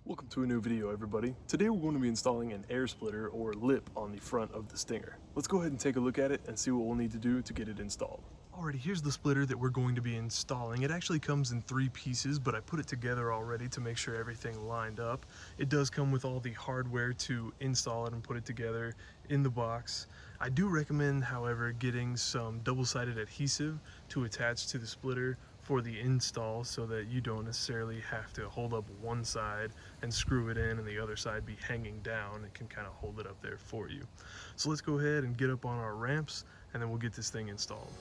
Welcome to a new video, everybody. Today we're going to be installing an air splitter or lip on the front of the Stinger. Let's go ahead and take a look at it and see what we'll need to do to get it installed. Alrighty, here's the splitter that we're going to be installing. It actually comes in 3 pieces, but I put it together already to make sure everything lined up. It does come with all the hardware to install it and put it together in the box. I do recommend, however, getting some double-sided adhesive to attach to the splitter for the install so that you don't necessarily have to hold up one side and screw it in and the other side be hanging down. It can kind of hold it up there for you. So let's go ahead and get up on our ramps and then we'll get this thing installed.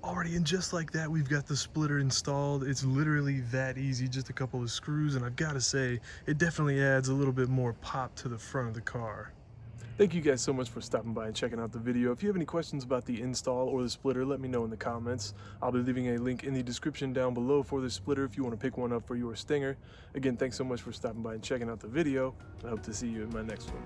Alrighty, and just like that, we've got the splitter installed. It's literally that easy, just a couple of screws, and I've got to say, it definitely adds a little bit more pop to the front of the car. Thank you guys so much for stopping by and checking out the video. If you have any questions about the install or the splitter, let me know in the comments. I'll be leaving a link in the description down below for the splitter if you want to pick one up for your Stinger. Again, thanks so much for stopping by and checking out the video. I hope to see you in my next one.